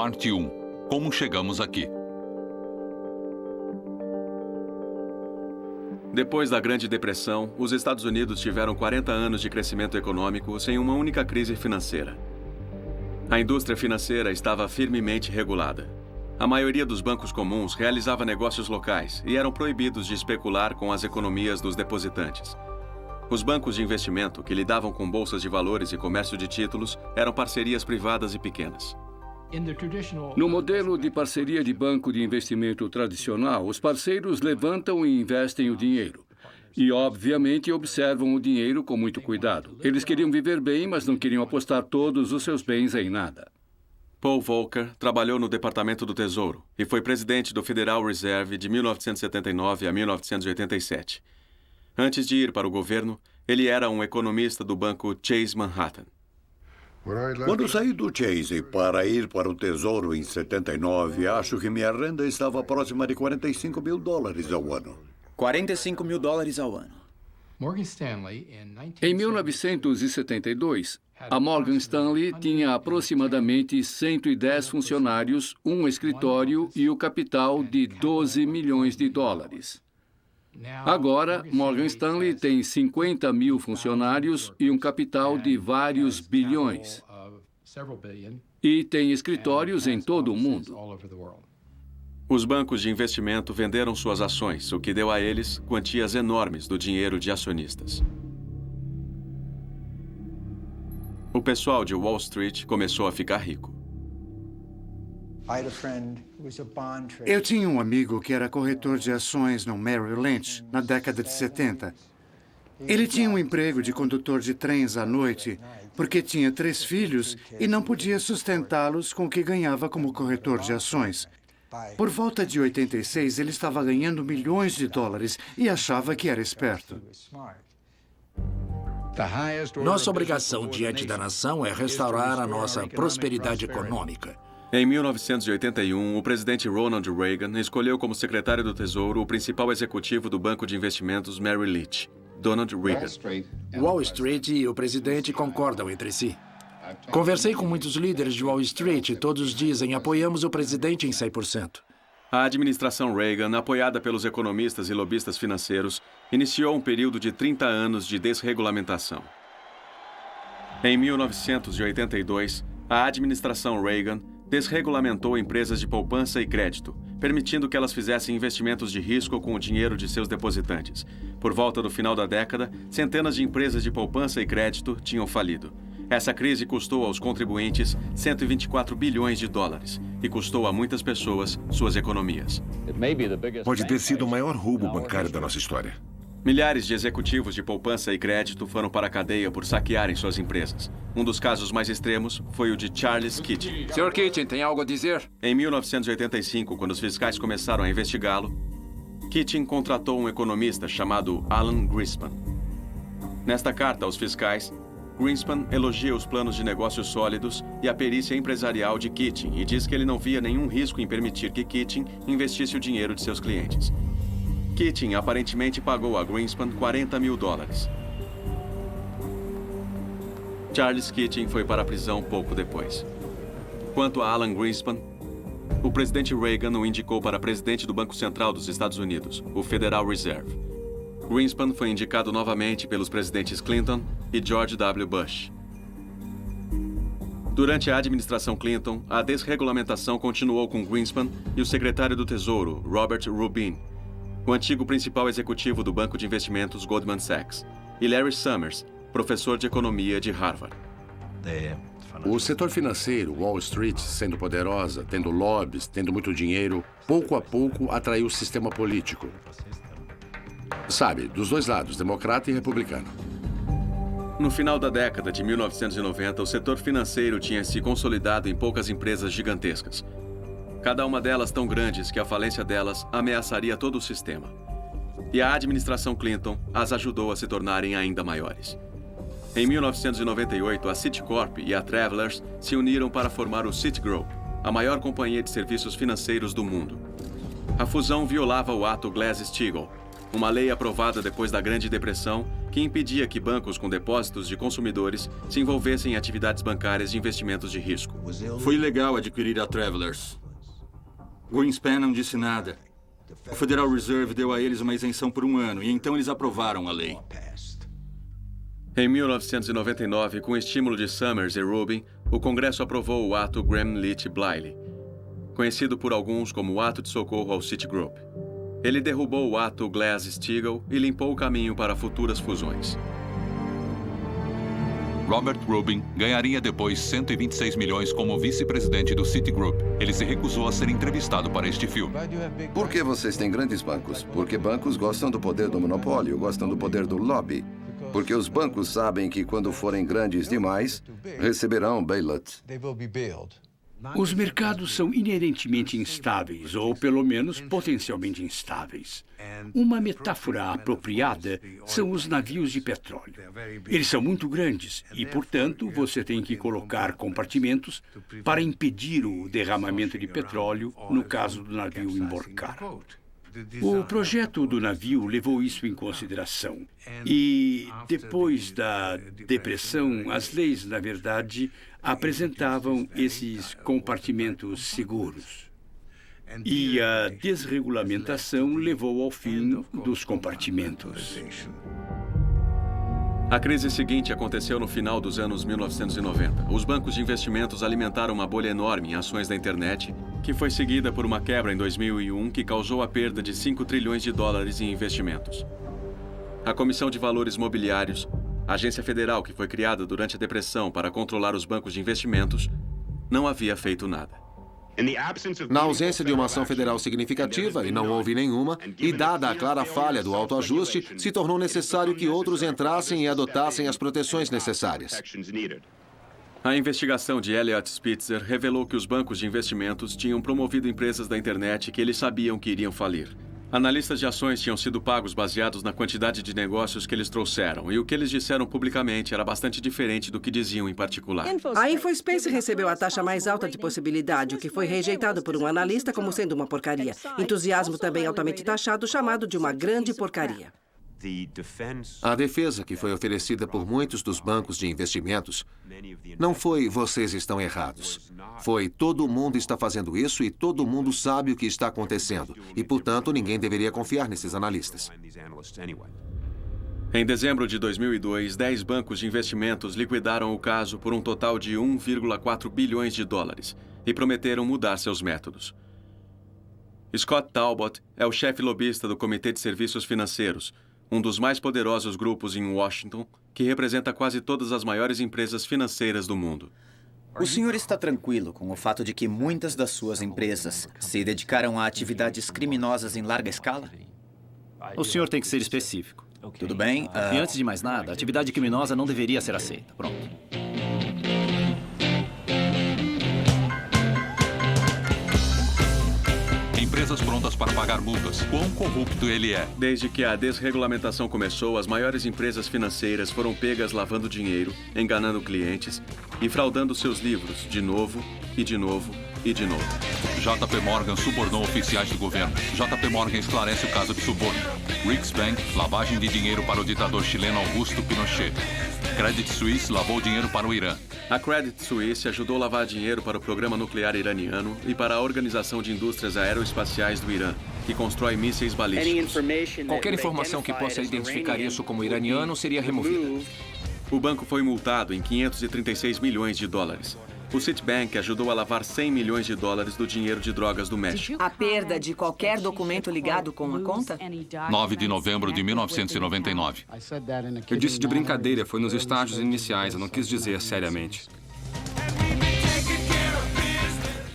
Parte 1. Como chegamos aqui? Depois da Grande Depressão, os Estados Unidos tiveram 40 anos de crescimento econômico sem uma única crise financeira. A indústria financeira estava firmemente regulada. A maioria dos bancos comuns realizava negócios locais e eram proibidos de especular com as economias dos depositantes. Os bancos de investimento, que lidavam com bolsas de valores e comércio de títulos, eram parcerias privadas e pequenas. No modelo de parceria de banco de investimento tradicional, os parceiros levantam e investem o dinheiro. E, obviamente, observam o dinheiro com muito cuidado. Eles queriam viver bem, mas não queriam apostar todos os seus bens em nada. Paul Volcker trabalhou no Departamento do Tesouro e foi presidente do Federal Reserve de 1979 a 1987. Antes de ir para o governo, ele era um economista do banco Chase Manhattan. Quando saí do Chase para ir para o Tesouro em 79, acho que minha renda estava próxima de $45 mil ao ano. $45 mil ao ano. Em 1972, a Morgan Stanley tinha aproximadamente 110 funcionários, um escritório e o capital de $12 milhões. Agora, Morgan Stanley tem 50 mil funcionários e um capital de vários bilhões. E tem escritórios em todo o mundo. Os bancos de investimento venderam suas ações, o que deu a eles quantias enormes do dinheiro de acionistas. O pessoal de Wall Street começou a ficar rico. Eu tinha um amigo que era corretor de ações no Merrill Lynch, na década de 70. Ele tinha um emprego de condutor de trens à noite, porque tinha 3 filhos e não podia sustentá-los com o que ganhava como corretor de ações. Por volta de 86, ele estava ganhando milhões de dólares e achava que era esperto. Nossa obrigação diante da nação é restaurar a nossa prosperidade econômica. Em 1981, o presidente Ronald Reagan escolheu como secretário do Tesouro o principal executivo do banco de investimentos Merrill Lynch, Donald Reagan. Wall Street e o presidente concordam entre si. Conversei com muitos líderes de Wall Street e todos dizem apoiamos o presidente em 100%. A administração Reagan, apoiada pelos economistas e lobistas financeiros, iniciou um período de 30 anos de desregulamentação. Em 1982, a administração Reagan desregulamentou empresas de poupança e crédito, permitindo que elas fizessem investimentos de risco com o dinheiro de seus depositantes. Por volta do final da década, centenas de empresas de poupança e crédito tinham falido. Essa crise custou aos contribuintes $124 bilhões e custou a muitas pessoas suas economias. Pode ter sido o maior roubo bancário da nossa história. Milhares de executivos de poupança e crédito foram para a cadeia por saquearem suas empresas. Um dos casos mais extremos foi o de Charles Keating. Sr. Keating, tem algo a dizer? Em 1985, quando os fiscais começaram a investigá-lo, Keating contratou um economista chamado Alan Greenspan. Nesta carta aos fiscais, Greenspan elogia os planos de negócios sólidos e a perícia empresarial de Keating e diz que ele não via nenhum risco em permitir que Keating investisse o dinheiro de seus clientes. Keating aparentemente pagou a Greenspan $40 mil. Charles Keating foi para a prisão pouco depois. Quanto a Alan Greenspan, o presidente Reagan o indicou para presidente do Banco Central dos Estados Unidos, o Federal Reserve. Greenspan foi indicado novamente pelos presidentes Clinton e George W. Bush. Durante a administração Clinton, a desregulamentação continuou com Greenspan e o secretário do Tesouro, Robert Rubin, o antigo principal executivo do banco de investimentos Goldman Sachs, e Larry Summers, professor de economia de Harvard. O setor financeiro, Wall Street, sendo poderosa, tendo lobbies, tendo muito dinheiro, pouco a pouco atraiu o sistema político. Sabe, dos dois lados, democrata e republicano. No final da década de 1990, o setor financeiro tinha se consolidado em poucas empresas gigantescas. Cada uma delas tão grandes que a falência delas ameaçaria todo o sistema. E a administração Clinton as ajudou a se tornarem ainda maiores. Em 1998, a Citicorp e a Travelers se uniram para formar o Citigroup, a maior companhia de serviços financeiros do mundo. A fusão violava o ato Glass-Steagall, uma lei aprovada depois da Grande Depressão que impedia que bancos com depósitos de consumidores se envolvessem em atividades bancárias de investimentos de risco. Foi ilegal adquirir a Travelers. Greenspan não disse nada. O Federal Reserve deu a eles uma isenção por 1 ano e então eles aprovaram a lei. Em 1999, com estímulo de Summers e Rubin, o Congresso aprovou o Ato Gramm-Leach-Bliley, conhecido por alguns como o Ato de Socorro ao Citigroup. Ele derrubou o Ato Glass-Steagall e limpou o caminho para futuras fusões. Robert Rubin ganharia depois 126 milhões como vice-presidente do Citigroup. Ele se recusou a ser entrevistado para este filme. Por que vocês têm grandes bancos? Porque bancos gostam do poder do monopólio, gostam do poder do lobby. Porque os bancos sabem que quando forem grandes demais, receberão bailout. Os mercados são inerentemente instáveis, ou pelo menos potencialmente instáveis. Uma metáfora apropriada são os navios de petróleo. Eles são muito grandes e, portanto, você tem que colocar compartimentos para impedir o derramamento de petróleo no caso do navio emborcar. O projeto do navio levou isso em consideração. E, depois da depressão, as leis, na verdade, apresentavam esses compartimentos seguros. E a desregulamentação levou ao fim dos compartimentos. A crise seguinte aconteceu no final dos anos 1990. Os bancos de investimentos alimentaram uma bolha enorme em ações da internet, que foi seguida por uma quebra em 2001 que causou a perda de 5 trilhões de dólares em investimentos. A Comissão de Valores Mobiliários, a agência federal que foi criada durante a Depressão para controlar os bancos de investimentos, não havia feito nada. Na ausência de uma ação federal significativa, e não houve nenhuma, e dada a clara falha do autoajuste, se tornou necessário que outros entrassem e adotassem as proteções necessárias. A investigação de Elliot Spitzer revelou que os bancos de investimentos tinham promovido empresas da internet que eles sabiam que iriam falir. Analistas de ações tinham sido pagos baseados na quantidade de negócios que eles trouxeram, e o que eles disseram publicamente era bastante diferente do que diziam em particular. A InfoSpace recebeu a taxa mais alta de possibilidade, o que foi rejeitado por um analista como sendo uma porcaria. Entusiasmo também altamente taxado, chamado de uma grande porcaria. A defesa que foi oferecida por muitos dos bancos de investimentos não foi "vocês estão errados". Foi "todo mundo está fazendo isso e todo mundo sabe o que está acontecendo. E, portanto, ninguém deveria confiar nesses analistas". Em dezembro de 2002, 10 bancos de investimentos liquidaram o caso por um total de 1,4 bilhões de dólares e prometeram mudar seus métodos. Scott Talbot é o chefe lobista do Comitê de Serviços Financeiros, um dos mais poderosos grupos em Washington, que representa quase todas as maiores empresas financeiras do mundo. O senhor está tranquilo com o fato de que muitas das suas empresas se dedicaram a atividades criminosas em larga escala? O senhor tem que ser específico. Tudo bem. E antes de mais nada, a atividade criminosa não deveria ser aceita. Pronto. Empresas prontas para pagar multas. Quão corrupto ele é. Desde que a desregulamentação começou, as maiores empresas financeiras foram pegas lavando dinheiro, enganando clientes e fraudando seus livros de novo e de novo e de novo. JP Morgan subornou oficiais do governo. JP Morgan esclarece o caso de suborno. Riggs Bank, lavagem de dinheiro para o ditador chileno Augusto Pinochet. Credit Suisse lavou dinheiro para o Irã. A Credit Suisse ajudou a lavar dinheiro para o programa nuclear iraniano e para a Organização de Indústrias Aeroespaciais do Irã, que constrói mísseis balísticos. Qualquer informação que possa identificar isso como iraniano seria removida. O banco foi multado em 536 milhões de dólares. O Citibank ajudou a lavar 100 milhões de dólares do dinheiro de drogas do México. A perda de qualquer documento ligado com a conta? 9 de novembro de 1999. Eu disse de brincadeira, foi nos estágios iniciais, eu não quis dizer seriamente.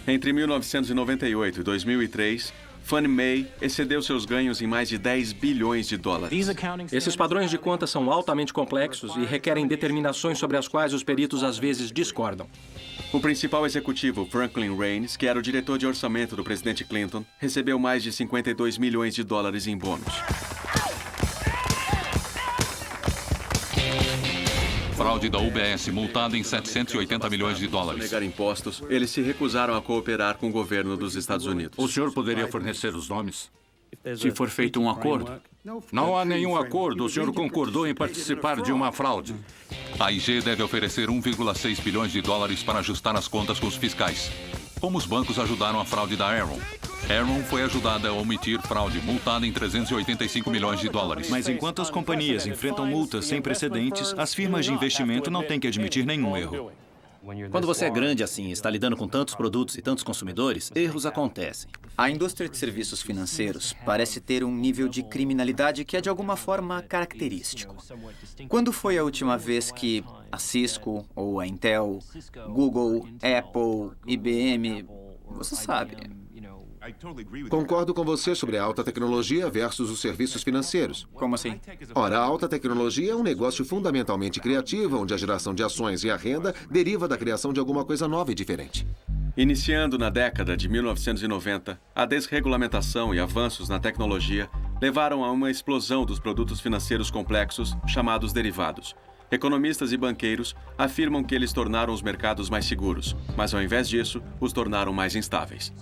Entre 1998 e 2003, Fannie Mae excedeu seus ganhos em mais de 10 bilhões de dólares. Esses padrões de conta são altamente complexos e requerem determinações sobre as quais os peritos às vezes discordam. O principal executivo, Franklin Raines, que era o diretor de orçamento do presidente Clinton, recebeu mais de 52 milhões de dólares em bônus. Fraude da UBS, multada em 780 milhões de dólares. Para negar impostos, eles se recusaram a cooperar com o governo dos Estados Unidos. O senhor poderia fornecer os nomes? se for feito um acordo. Não há nenhum acordo. O senhor concordou em participar de uma fraude. A IG deve oferecer 1,6 bilhões de dólares para ajustar as contas com os fiscais. Como os bancos ajudaram a fraude da Enron? Enron foi ajudada a omitir fraude, multada em 385 milhões de dólares. Mas enquanto as companhias enfrentam multas sem precedentes, as firmas de investimento não têm que admitir nenhum erro. Quando você é grande assim, está lidando com tantos produtos e tantos consumidores, erros acontecem. A indústria de serviços financeiros parece ter um nível de criminalidade que é de alguma forma característico. Quando foi a última vez que a Cisco ou a Intel, Google, Apple, IBM, você sabe... Concordo com você sobre a alta tecnologia versus os serviços financeiros. Como assim? Ora, a alta tecnologia é um negócio fundamentalmente criativo, onde a geração de ações e a renda deriva da criação de alguma coisa nova e diferente. Iniciando na década de 1990, a desregulamentação e avanços na tecnologia levaram a uma explosão dos produtos financeiros complexos, chamados derivados. Economistas e banqueiros afirmam que eles tornaram os mercados mais seguros, mas ao invés disso, os tornaram mais instáveis.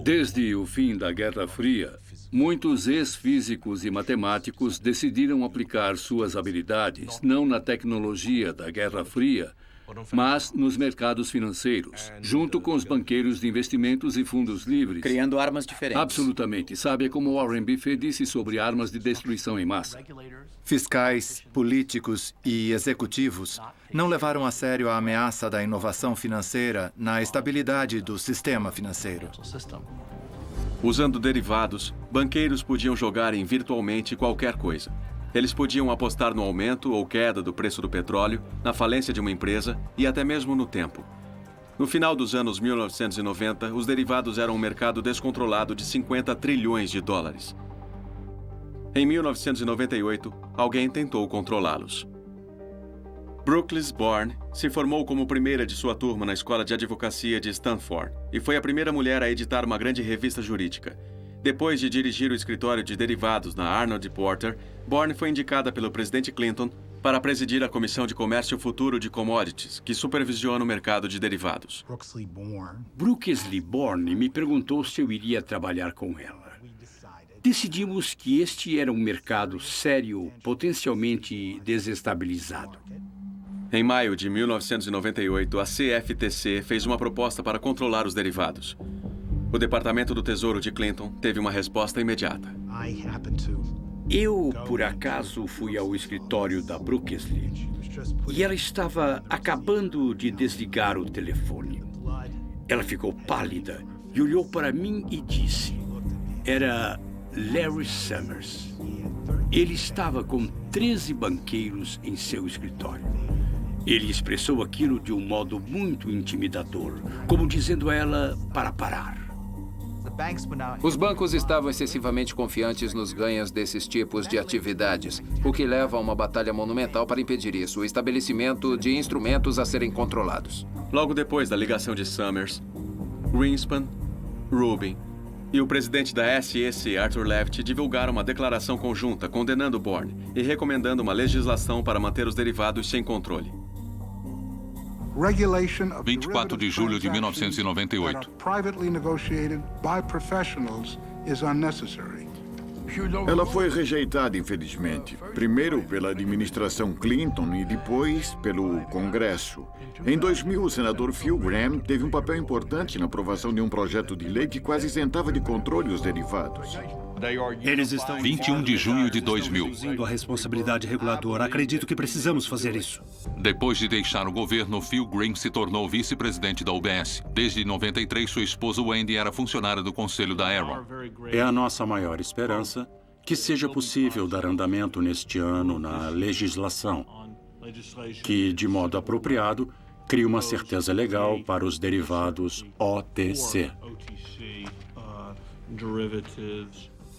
Desde o fim da Guerra Fria, muitos ex-físicos e matemáticos decidiram aplicar suas habilidades não na tecnologia da Guerra Fria, mas nos mercados financeiros, junto com os banqueiros de investimentos e fundos livres. Criando armas diferentes. Absolutamente. Sabe, é como Warren Buffett disse sobre armas de destruição em massa. Fiscais, políticos e executivos não levaram a sério a ameaça da inovação financeira na estabilidade do sistema financeiro. Usando derivados, banqueiros podiam jogar em virtualmente qualquer coisa. Eles podiam apostar no aumento ou queda do preço do petróleo, na falência de uma empresa e até mesmo no tempo. No final dos anos 1990, os derivados eram um mercado descontrolado de 50 trilhões de dólares. Em 1998, alguém tentou controlá-los. Brookles Born se formou como primeira de sua turma na escola de advocacia de Stanford e foi a primeira mulher a editar uma grande revista jurídica. Depois de dirigir o escritório de derivados na Arnold Porter, Born foi indicada pelo presidente Clinton para presidir a Comissão de Comércio Futuro de Commodities, que supervisiona o mercado de derivados. Brookles Born me perguntou se eu iria trabalhar com ela. Decidimos que este era um mercado sério, potencialmente desestabilizado. Em maio de 1998, a CFTC fez uma proposta para controlar os derivados. O Departamento do Tesouro de Clinton teve uma resposta imediata. Eu, por acaso, fui ao escritório da Brookles e ela estava acabando de desligar o telefone. Ela ficou pálida e olhou para mim e disse: era Larry Summers. Ele estava com 13 banqueiros em seu escritório. Ele expressou aquilo de um modo muito intimidador, como dizendo a ela para parar. Os bancos estavam excessivamente confiantes nos ganhos desses tipos de atividades, o que leva a uma batalha monumental para impedir isso, o estabelecimento de instrumentos a serem controlados. Logo depois da ligação de Summers, Greenspan, Rubin e o presidente da SEC, Arthur Levitt, divulgaram uma declaração conjunta condenando Born e recomendando uma legislação para manter os derivados sem controle. 24 de julho de 1998. Ela foi rejeitada, infelizmente. Primeiro pela administração Clinton e depois pelo Congresso. Em 2000, o senador Phil Gramm teve um papel importante na aprovação de um projeto de lei que quase isentava de controle os derivados. Eles estão 21 de junho de 2000. A responsabilidade reguladora. Acredito que precisamos fazer isso. Depois de deixar o governo, Phil Gramm se tornou vice-presidente da UBS. Desde 93, sua esposa Wendy era funcionária do conselho da Enron. É a nossa maior esperança que seja possível dar andamento neste ano na legislação, que, de modo apropriado, crie uma certeza legal para os derivados OTC.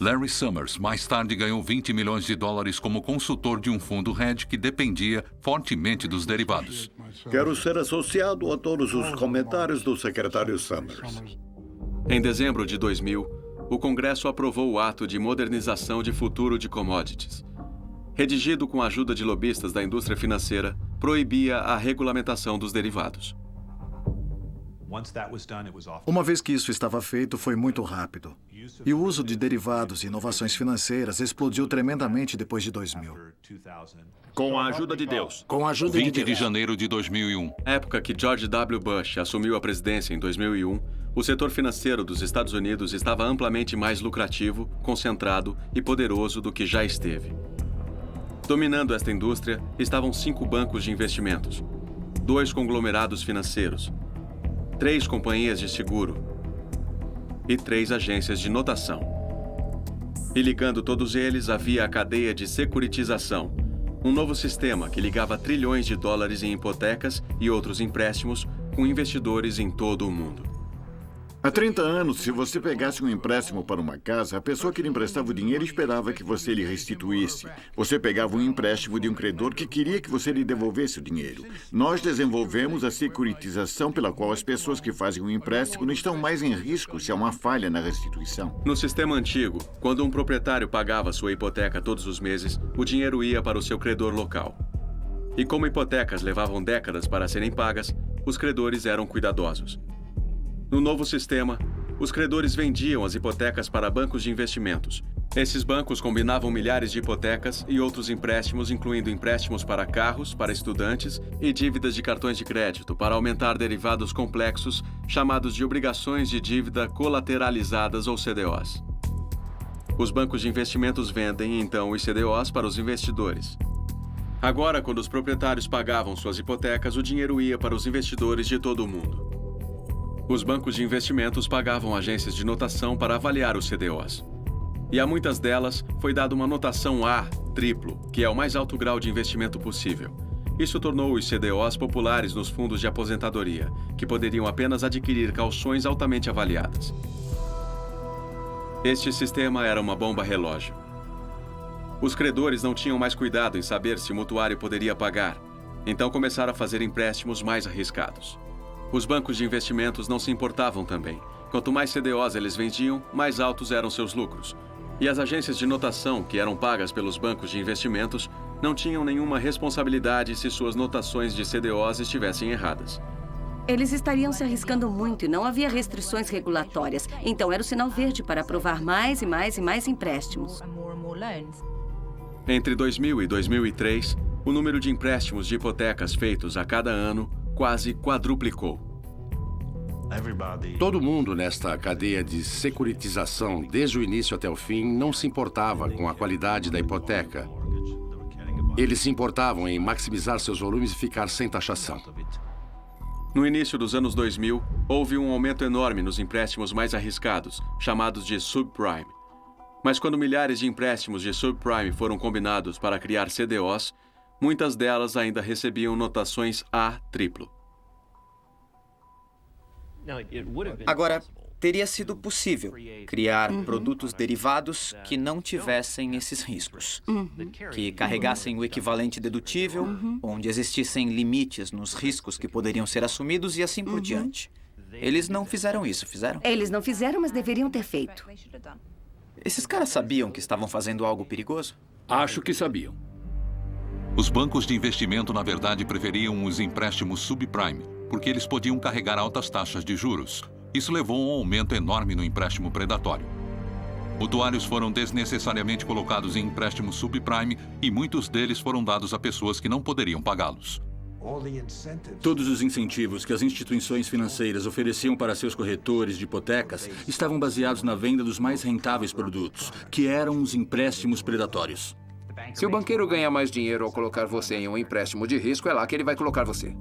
Larry Summers mais tarde ganhou 20 milhões de dólares como consultor de um fundo hedge que dependia fortemente dos derivados. Quero ser associado a todos os comentários do secretário Summers. Em dezembro de 2000, o Congresso aprovou o Ato de Modernização de Futuro de Commodities. Redigido com a ajuda de lobistas da indústria financeira, proibia a regulamentação dos derivados. Uma vez que isso estava feito, foi muito rápido. E o uso de derivados e inovações financeiras explodiu tremendamente depois de 2000. Com a ajuda de Deus. Com a ajuda de 20 Deus. de janeiro de 2001. Época que George W. Bush assumiu a presidência em 2001, o setor financeiro dos Estados Unidos estava amplamente mais lucrativo, concentrado e poderoso do que já esteve. Dominando esta indústria estavam 5 bancos de investimentos, 2 conglomerados financeiros, 3 companhias de seguro e 3 agências de notação. E ligando todos eles havia a cadeia de securitização, um novo sistema que ligava trilhões de dólares em hipotecas e outros empréstimos com investidores em todo o mundo. Há 30 anos, se você pegasse um empréstimo para uma casa, a pessoa que lhe emprestava o dinheiro esperava que você lhe restituísse. Você pegava um empréstimo de um credor que queria que você lhe devolvesse o dinheiro. Nós desenvolvemos a securitização pela qual as pessoas que fazem um empréstimo não estão mais em risco se há uma falha na restituição. No sistema antigo, quando um proprietário pagava sua hipoteca todos os meses, o dinheiro ia para o seu credor local. E como hipotecas levavam décadas para serem pagas, os credores eram cuidadosos. No novo sistema, os credores vendiam as hipotecas para bancos de investimentos. Esses bancos combinavam milhares de hipotecas e outros empréstimos, incluindo empréstimos para carros, para estudantes e dívidas de cartões de crédito, para aumentar derivados complexos chamados de obrigações de dívida colateralizadas ou CDOs. Os bancos de investimentos vendem, então, os CDOs para os investidores. Agora, quando os proprietários pagavam suas hipotecas, o dinheiro ia para os investidores de todo o mundo. Os bancos de investimentos pagavam agências de notação para avaliar os CDOs. E a muitas delas foi dada uma notação A, triplo, que é o mais alto grau de investimento possível. Isso tornou os CDOs populares nos fundos de aposentadoria, que poderiam apenas adquirir calções altamente avaliadas. Este sistema era uma bomba relógio. Os credores não tinham mais cuidado em saber se o mutuário poderia pagar, então começaram a fazer empréstimos mais arriscados. Os bancos de investimentos não se importavam também. Quanto mais CDOs eles vendiam, mais altos eram seus lucros. E as agências de notação, que eram pagas pelos bancos de investimentos, não tinham nenhuma responsabilidade se suas notações de CDOs estivessem erradas. Eles estariam se arriscando muito e não havia restrições regulatórias. Então era o sinal verde para aprovar mais e mais e mais empréstimos. Entre 2000 e 2003, o número de empréstimos de hipotecas feitos a cada ano quase quadruplicou. Todo mundo nesta cadeia de securitização, desde o início até o fim, não se importava com a qualidade da hipoteca. Eles se importavam em maximizar seus volumes e ficar sem taxação. No início dos anos 2000, houve um aumento enorme nos empréstimos mais arriscados, chamados de subprime. Mas quando milhares de empréstimos de subprime foram combinados para criar CDOs, muitas delas ainda recebiam notações A triplo. Agora, teria sido possível criar produtos derivados que não tivessem esses riscos, que carregassem o equivalente dedutível, onde existissem limites nos riscos que poderiam ser assumidos e assim por diante. Eles não fizeram isso, fizeram? Eles não fizeram, mas deveriam ter feito. Esses caras sabiam que estavam fazendo algo perigoso? Acho que sabiam. Os bancos de investimento, na verdade, preferiam os empréstimos subprime, porque eles podiam carregar altas taxas de juros. Isso levou a um aumento enorme no empréstimo predatório. Mutuários foram desnecessariamente colocados em empréstimos subprime e muitos deles foram dados a pessoas que não poderiam pagá-los. Todos os incentivos que as instituições financeiras ofereciam para seus corretores de hipotecas estavam baseados na venda dos mais rentáveis produtos, que eram os empréstimos predatórios. Se o banqueiro ganha mais dinheiro ao colocar você em um empréstimo de risco, é lá que ele vai colocar você.